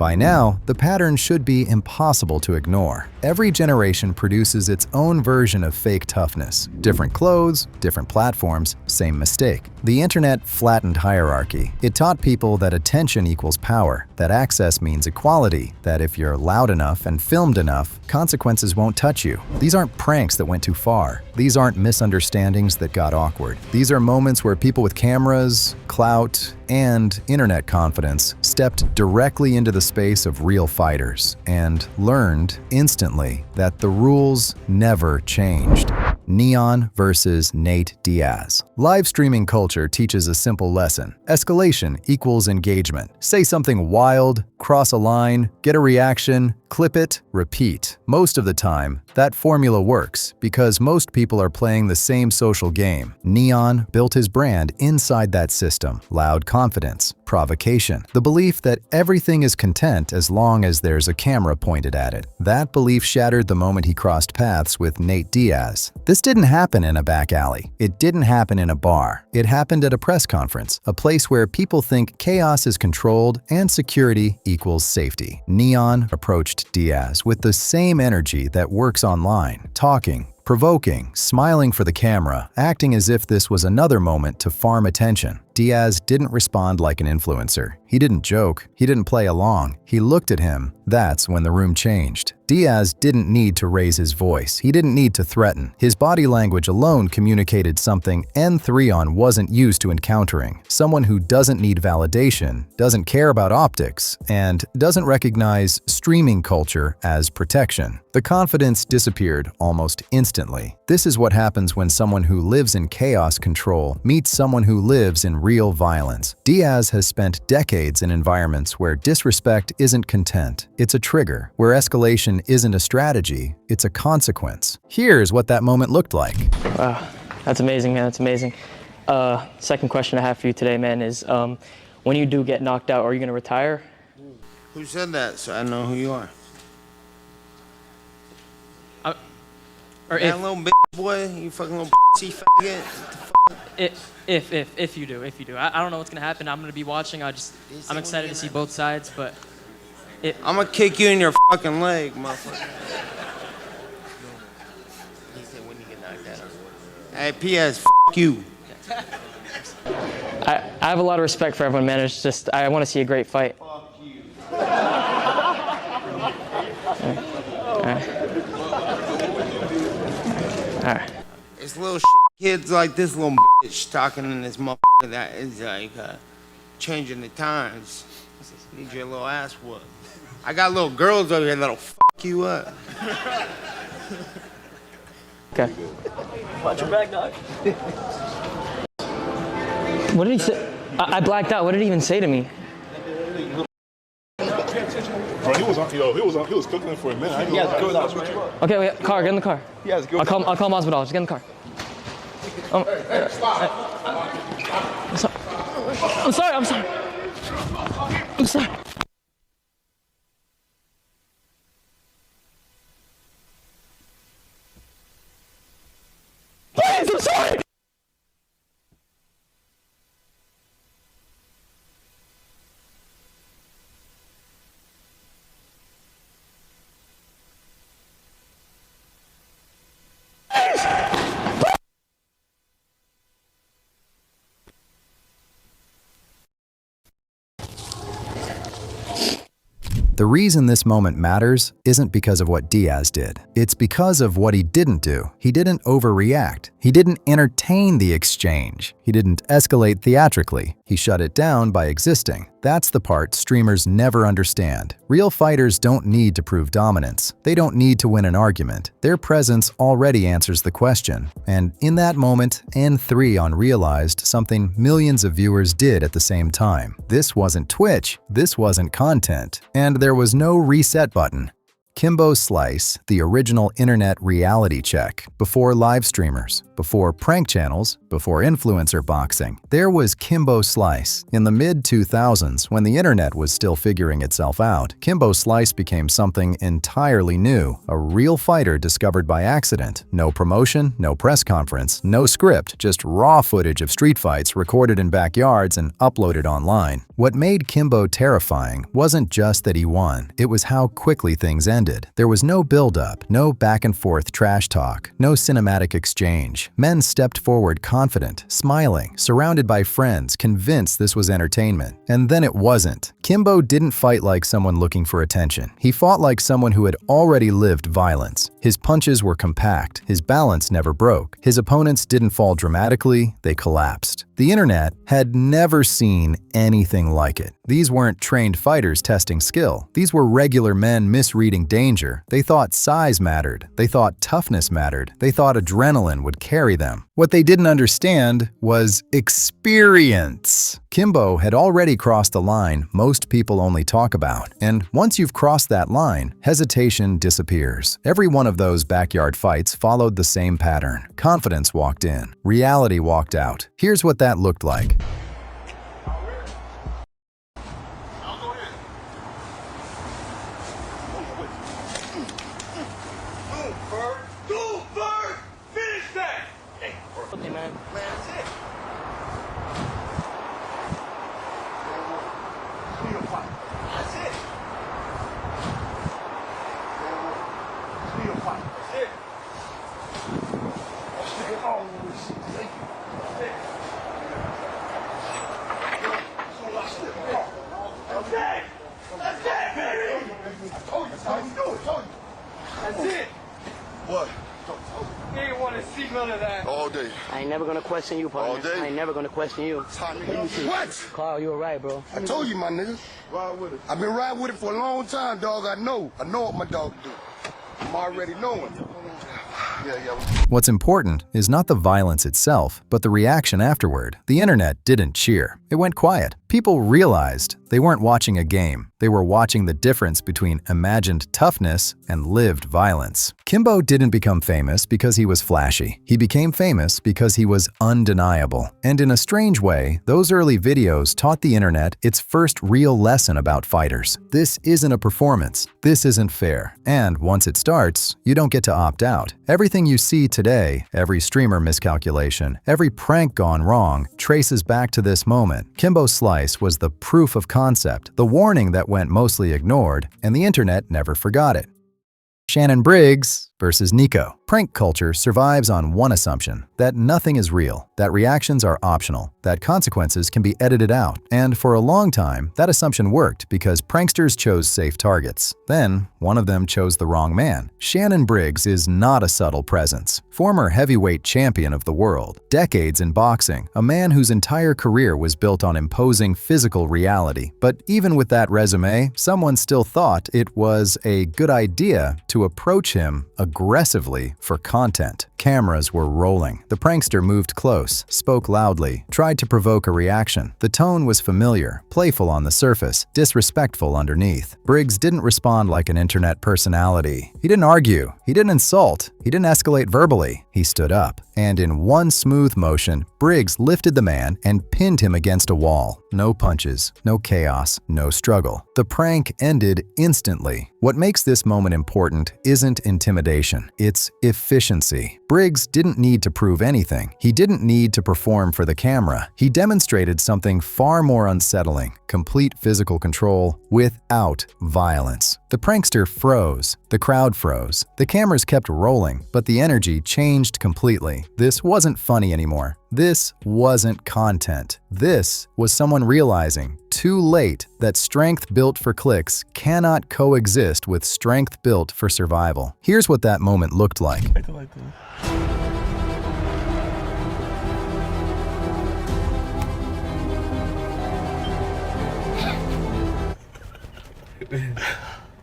By now, the pattern should be impossible to ignore. Every generation produces its own version of fake toughness. Different clothes, different platforms, same mistake. The internet flattened hierarchy. It taught people that attention equals power, that access means equality, that if you're loud enough and filmed enough, consequences won't touch you. These aren't pranks that went too far. These aren't misunderstandings that got awkward. These are moments where people with cameras, clout, and internet confidence stepped directly into the space of real fighters and learned instantly that the rules never changed. Neon versus Nate Diaz. Live streaming culture teaches a simple lesson. Escalation equals engagement. Say something wild, cross a line, get a reaction, clip it, repeat. Most of the time, that formula works because most people are playing the same social game. Neon built his brand inside that system. Loud confidence, provocation, the belief that everything is content as long as there's a camera pointed at it. That belief shattered the moment he crossed paths with Nate Diaz. This didn't happen in a back alley. It didn't happen in a bar. It happened at a press conference, a place where people think chaos is controlled and security equals safety. Neon approached Diaz with the same energy that works online, talking, provoking, smiling for the camera, acting as if this was another moment to farm attention. Diaz didn't respond like an influencer. He didn't joke. He didn't play along. He looked at him. That's when the room changed. Diaz didn't need to raise his voice. He didn't need to threaten. His body language alone communicated something N3on wasn't used to encountering. Someone who doesn't need validation, doesn't care about optics, and doesn't recognize streaming culture as protection. The confidence disappeared almost instantly. This is what happens when someone who lives in chaos control meets someone who lives in real violence. Diaz has spent decades in environments where disrespect isn't content. It's a trigger. Where escalation isn't a strategy, it's a consequence. Here's what that moment looked like. Wow, that's amazing, man. That's amazing. Second question I have for you today, man, is when you do get knocked out, are you going to retire? Who said that? So I know who you are. Or that if, little bitch boy, you fucking little bitchy faggot. if you do. I don't know what's gonna happen. I'm gonna be watching. I'm excited to see both sides, but I'm gonna kick you in your fucking leg, motherfucker. He said when you get knocked out. Hey, P.S. Fuck you. I have a lot of respect for everyone, man. It's just I want to see a great fight. Fuck you. All right. It's little shit kids like this little bitch talking in this motherfucker that is like changing the times. Need your little ass whooped. I got little girls over here that'll fuck you up. Okay. Watch your back, dog. What did he say? I blacked out. What did he even say to me? Bro, he was cooking for a minute. Okay, wait, car, get in the car. I'll call Masvidal. Just get in the car. I'm sorry. Please, I'm sorry. The reason this moment matters isn't because of what Diaz did. It's because of what he didn't do. He didn't overreact. He didn't entertain the exchange. He didn't escalate theatrically. He shut it down by existing. That's the part streamers never understand. Real fighters don't need to prove dominance. They don't need to win an argument. Their presence already answers the question. And in that moment, N3on realized something millions of viewers did at the same time. This wasn't Twitch. This wasn't content. And there was no reset button. Kimbo Slice, the original internet reality check, before live streamers, before prank channels, before influencer boxing. There was Kimbo Slice. In the mid-2000s, when the internet was still figuring itself out, Kimbo Slice became something entirely new, a real fighter discovered by accident. No promotion, no press conference, no script, just raw footage of street fights recorded in backyards and uploaded online. What made Kimbo terrifying wasn't just that he won, it was how quickly things ended. There was no build-up, no back-and-forth trash talk, no cinematic exchange. Men stepped forward confident, smiling, surrounded by friends, convinced this was entertainment. And then it wasn't. Kimbo didn't fight like someone looking for attention. He fought like someone who had already lived violence. His punches were compact, his balance never broke. His opponents didn't fall dramatically, they collapsed. The internet had never seen anything like it. These weren't trained fighters testing skill. These were regular men misreading danger. They thought size mattered. They thought toughness mattered. They thought adrenaline would carry them. What they didn't understand was experience. Kimbo had already crossed the line most people only talk about. And once you've crossed that line, hesitation disappears. Every one of those backyard fights followed the same pattern. Confidence walked in. Reality walked out. Here's what that looked like. Okay, man. That's it. That's it. That's it. What? You ain't want to see none of that. All day. I ain't never gonna question you, partner. All day? I ain't never gonna question you. What? Carl, you were right, bro. I told you, my nigga. Ride with it. I've been riding with it for a long time, dog. I know what my dog do. I'm already knowing. Yeah. What's important is not the violence itself, but the reaction afterward. The internet didn't cheer. It went quiet. People realized they weren't watching a game. They were watching the difference between imagined toughness and lived violence. Kimbo didn't become famous because he was flashy. He became famous because he was undeniable. And in a strange way, those early videos taught the internet its first real lesson about fighters. This isn't a performance. This isn't fair. And once it starts, you don't get to opt out. Everything you see today, every streamer miscalculation, every prank gone wrong, traces back to this moment. Kimbo Slice was the proof of concept, the warning that went mostly ignored, and the internet never forgot it. Shannon Briggs versus Nico. Prank culture survives on one assumption, that nothing is real, that reactions are optional, that consequences can be edited out. And for a long time, that assumption worked because pranksters chose safe targets. Then, one of them chose the wrong man. Shannon Briggs is not a subtle presence. Former heavyweight champion of the world, decades in boxing, a man whose entire career was built on imposing physical reality. But even with that resume, someone still thought it was a good idea to approach him aggressively for content. Cameras were rolling. The prankster moved close, spoke loudly, tried to provoke a reaction. The tone was familiar, playful on the surface, disrespectful underneath. Briggs didn't respond like an internet personality. He didn't argue. He didn't insult. He didn't escalate verbally. He stood up. And in one smooth motion, Briggs lifted the man and pinned him against a wall. No punches, no chaos, no struggle. The prank ended instantly. What makes this moment important isn't intimidation, it's efficiency. Briggs didn't need to prove anything. He didn't need to perform for the camera. He demonstrated something far more unsettling: complete physical control without violence. The prankster froze. The crowd froze. The cameras kept rolling, but the energy changed completely. This wasn't funny anymore. This wasn't content. This was someone realizing, too late, that strength built for clicks cannot coexist with strength built for survival. Here's what that moment looked like.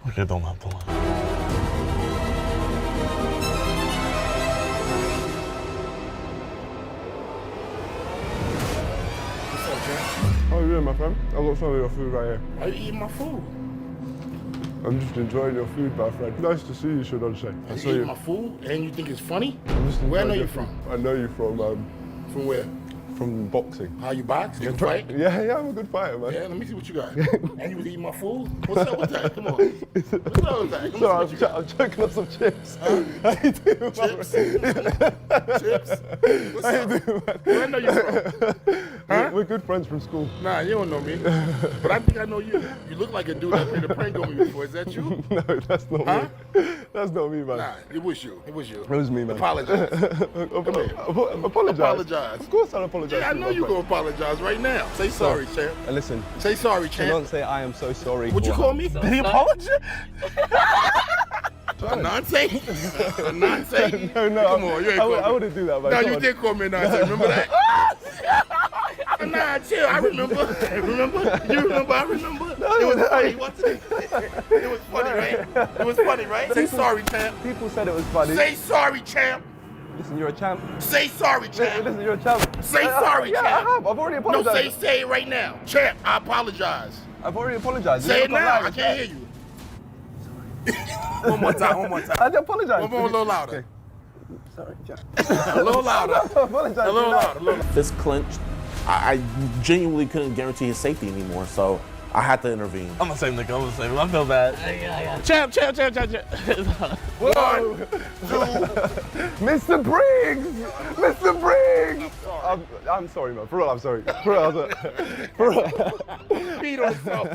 Ok, toma. How you doing, my friend? I've got some of your food right here. Are you eating my food? I'm just enjoying your food, my friend. Nice to see you, Shannon. I saw You you. eat my food and you think it's funny? I'm just Where I know enjoying you your from? food. I know you from From where? from boxing. How you box? You can fight? Yeah, I'm a good fighter, man. Yeah, let me see what you got. And you was eating my food? What's up with that? Come on. What's up with that? Let me see what you got. I'm choking on some chips. Huh? How you doing, Chips? Chips? What's How you up? doing, man? Where I know you from? Huh? We're good friends from school. Nah, you don't know me. But I think I know you. You look like a dude that played a prank on me before. Is that you? No, that's not Huh? me. That's not me, man. Nah, it was you. It was you. It was me, man. Apologize. Apologize. Apologize. Of course I'll apologize. Yeah, I to know my you friend. gonna apologize right now. Say sorry, champ. And listen, Say sorry, champ. don't say I am so sorry. What you for- call me? So Did he sorry. apologize? A nonce? A nonce? No, Come on, you ain't I call me. wouldn't do that, man. No, Come you on. did call me a nonce. Remember that? Nah, chill. I remember. Remember? You remember? I remember. It was funny, wasn't it? It was funny, right? It was funny, right? Say sorry, champ. People said it was funny. Say sorry, champ. Listen, you're a champ. Say sorry, champ. Listen, you're a champ. Say sorry, yeah, champ. I have. I've already No, apologized. say it right now. Champ, I apologize. I've already apologized. Say You're it not now. lying. I can't hear you. One more time. One more time. I apologize. One more, a little louder. Sorry, champ. A little louder. I apologize. A little louder. A little louder. Fist clenched. I genuinely couldn't guarantee his safety anymore, so I had to intervene. I'm the same nigga. I'm the same. I feel bad. Champ. One, Mr. Briggs! Mr. Briggs! I'm sorry, man. For real, I'm sorry. For real, for real. beat on himself.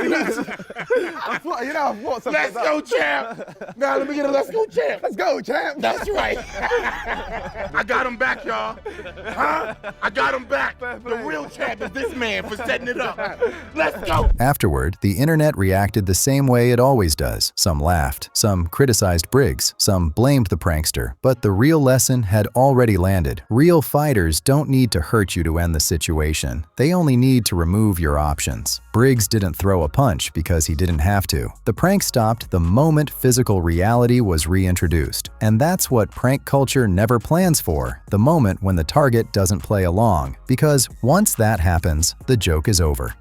I thought something Let's like go, champ. Now let me get a let's go, champ. Let's go, champ. That's right. I got him back, y'all. Huh? I got him back. The real champ is this man for setting it up. Let's go. Afterward, the internet reacted the same way it always does. Some laughed, some criticized Briggs, some blamed the prankster. But the real lesson had already landed. Real fighters don't need to hurt you to end the situation. They only need to remove your options. Briggs didn't throw a punch because he didn't have to. The prank stopped the moment physical reality was reintroduced. And that's what prank culture never plans for, the moment when the target doesn't play along. Because once that happens, the joke is over.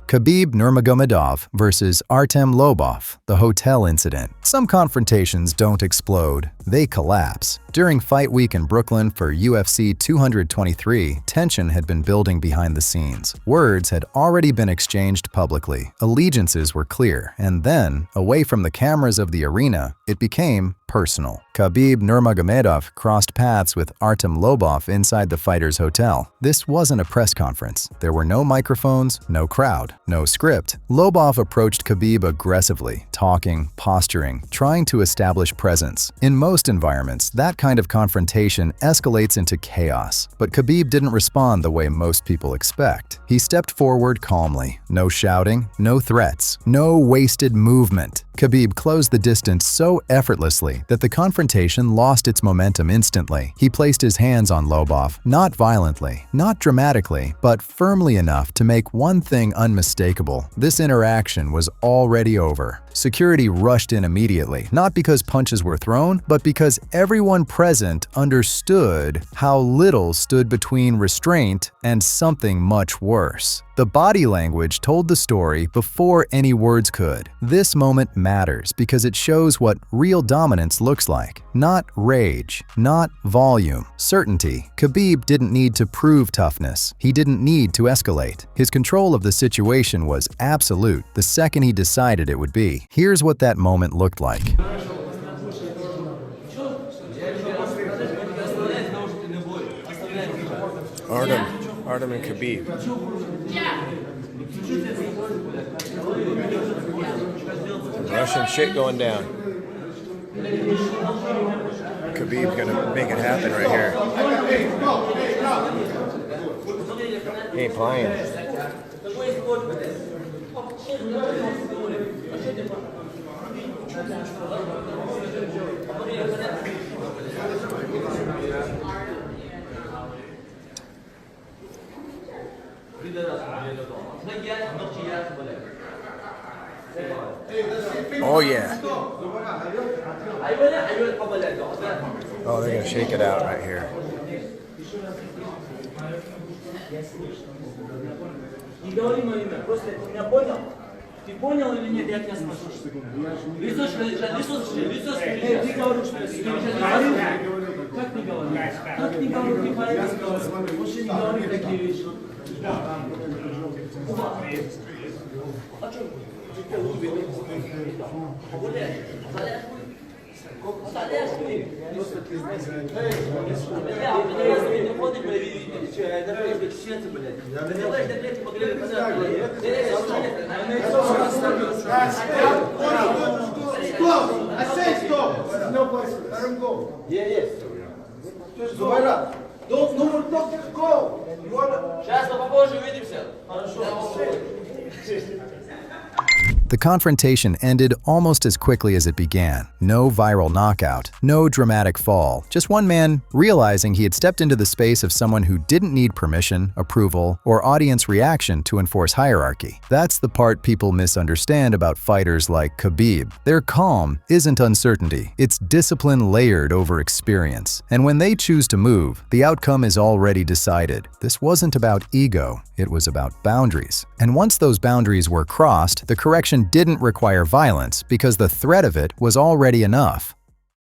Khabib Nurmagomedov versus Artem Lobov, the hotel incident. Some confrontations don't explode, they collapse. During fight week in Brooklyn for UFC 223, tension had been building behind the scenes. Words had already been exchanged publicly, allegiances were clear, and then, away from the cameras of the arena, it became personal. Khabib Nurmagomedov crossed paths with Artem Lobov inside the fighter's hotel. This wasn't a press conference. There were no microphones, no crowd, no script. Lobov approached Khabib aggressively, talking, posturing, trying to establish presence. In most environments, that kind of confrontation escalates into chaos. But Khabib didn't respond the way most people expect. He stepped forward calmly. No shouting, no threats, no wasted movement. Khabib closed the distance so effortlessly that the confrontation lost its momentum instantly. He placed his hands on Lobov, not violently, not dramatically, but firmly enough to make one thing unmistakable. This interaction was already over. Security rushed in immediately, not because punches were thrown, but because everyone present understood how little stood between restraint and something much worse. The body language told the story before any words could. This moment matters because it shows what real dominance looks like. Not rage, not volume, certainty. Khabib didn't need to prove toughness. He didn't need to escalate. His control of the situation was absolute the second he decided it would be. Here's what that moment looked like. Artem and Khabib. Some Russian shit going down. Khabib's gonna make it happen right here. He ain't playing. Oh yeah. Oh, they're gonna shake it out right here. Ты понял или нет, я тебя спрошу. Лицо скажи, лицо скажи. Ты говоришь, что как не говорю? Как не говорю, ты поэтому говорю. Вообще не говори такие вещи. О чем? I say stop. There's no place. Let him go. Yeah, yes. Just go. Don't no more talk. Just go. Сейчас мы попозже увидимся. Хорошо. The confrontation ended almost as quickly as it began. No viral knockout, no dramatic fall, just one man realizing he had stepped into the space of someone who didn't need permission, approval, or audience reaction to enforce hierarchy. That's the part people misunderstand about fighters like Khabib. Their calm isn't uncertainty, it's discipline layered over experience. And when they choose to move, the outcome is already decided. This wasn't about ego, it was about boundaries. And once those boundaries were crossed, the correction didn't require violence because the threat of it was already enough.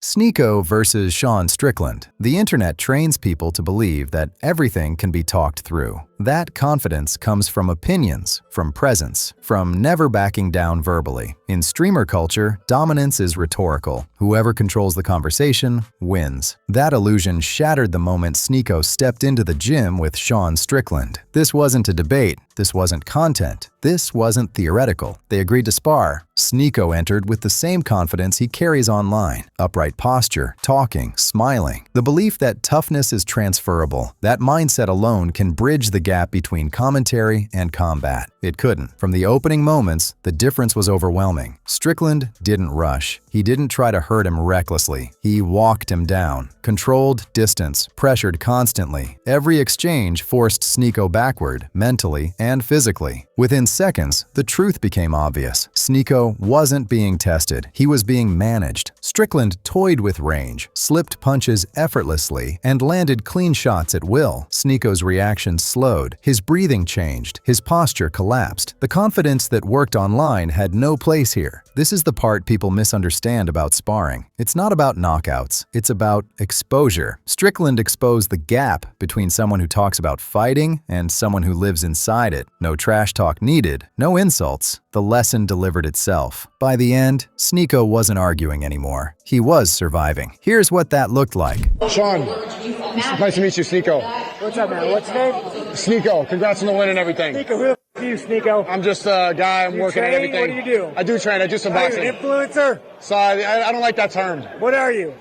Sneo versus Sean Strickland. The internet trains people to believe that everything can be talked through. That confidence comes from opinions, from presence, from never backing down verbally. In streamer culture, dominance is rhetorical. Whoever controls the conversation wins. That illusion shattered the moment Sneo stepped into the gym with Sean Strickland. This wasn't a debate. This wasn't content. This wasn't theoretical. They agreed to spar. Sneo entered with the same confidence he carries online. Upright posture, talking, smiling. The belief that toughness is transferable. That mindset alone can bridge the gap between commentary and combat. It couldn't. From the opening moments, the difference was overwhelming. Strickland didn't rush. He didn't try to hurt him recklessly. He walked him down. Controlled distance, pressured constantly. Every exchange forced Sneo backward, mentally and physically. Within seconds, the truth became obvious. Sneo wasn't being tested. He was being managed. Strickland toyed with range, slipped punches effortlessly, and landed clean shots at will. Sneko's reaction slowed. His breathing changed. His posture collapsed. The confidence that worked online had no place here. This is the part people misunderstand about sparring. It's not about knockouts. It's about exposure. Strickland exposed the gap between someone who talks about fighting and someone who lives inside it. No trash talk needed. No insults. The lesson delivered itself. By the end, Sneo wasn't arguing anymore. He was surviving. Here's what that looked like. Sean, nice to meet you, Sneo. What's up, man? What's your name? Sneo, congrats on the win and everything. Sneo, who the f*** are you, Sneo? I'm just a guy, I'm working train? at everything. What do you do? I do train, I do some boxing. Are you an influencer? So I don't like that term. What are you?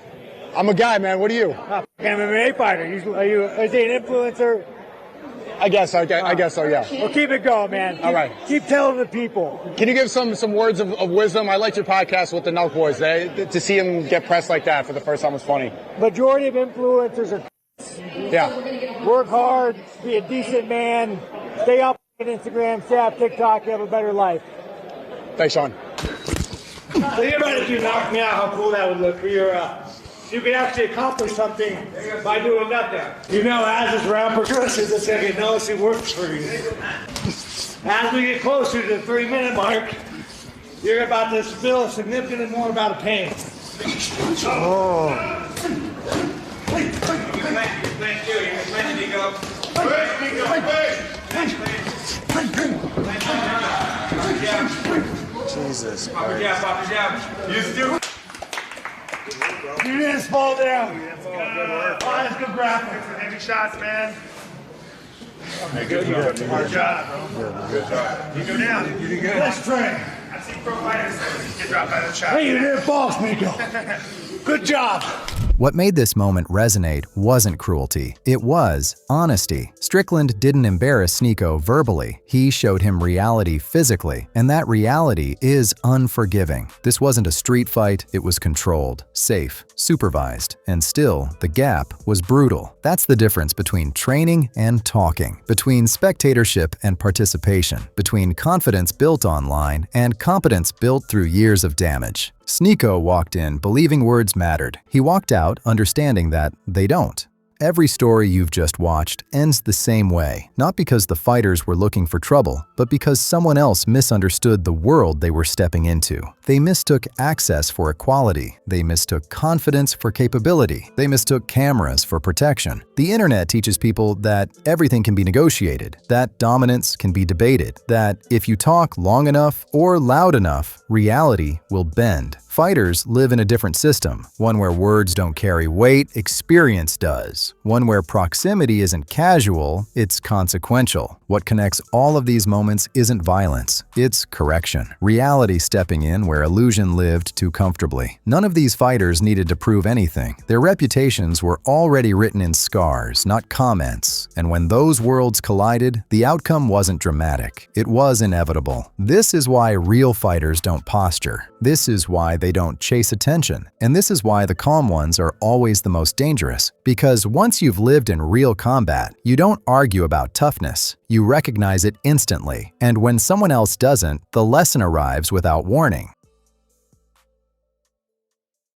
I'm a guy, man, what are you? I'm an MMA fighter. Is he an influencer? I guess so, yeah. Well, keep it going, man. All right. Keep telling the people. Can you give some words of wisdom? I liked your podcast with the Nelk Boys. To see them get pressed like that for the first time was funny. Majority of influencers are yeah. Work hard, be a decent man, stay up on Instagram, stay off TikTok, you have a better life. Thanks, Sean. Think about if you knocked me out, how cool that would look for your you can actually accomplish something by doing nothing. You know, as this round progresses, it's going to notice it works for you. As we get closer to the 3-minute mark, you're about to feel significantly more about a pain. Oh. Thank you. You're planning to go. Jesus. Pop your jab. You stupid. You didn't fall down. Oh, that's good graphics and heavy shots, man. Good job, bro. Good job. You go down. You did good. Let's train. I've seen pro fighters get dropped by the shot. Hey, you didn't fall, Sneo. Good job. What made this moment resonate wasn't cruelty, it was honesty. Strickland didn't embarrass Sneo verbally, he showed him reality physically, and that reality is unforgiving. This wasn't a street fight, it was controlled, safe, supervised, and still, the gap was brutal. That's the difference between training and talking, between spectatorship and participation, between confidence built online and competence built through years of damage. Sneo walked in believing words mattered. He walked out understanding that they don't. every story you've just watched ends the same way, not because the fighters were looking for trouble, but because someone else misunderstood the world they were stepping into. They mistook access for equality. They mistook confidence for capability. They mistook cameras for protection. The internet teaches people that everything can be negotiated, that dominance can be debated, that if you talk long enough or loud enough, reality will bend. Fighters live in a different system, one where words don't carry weight, experience does. One where proximity isn't casual, it's consequential. What connects all of these moments isn't violence, it's correction. Reality stepping in where illusion lived too comfortably. None of these fighters needed to prove anything. Their reputations were already written in scars, not comments. And when those worlds collided, the outcome wasn't dramatic. It was inevitable. This is why real fighters don't posture. This is why they don't chase attention. And this is why the calm ones are always the most dangerous. Because once you've lived in real combat, you don't argue about toughness. You recognize it instantly. And when someone else doesn't, the lesson arrives without warning.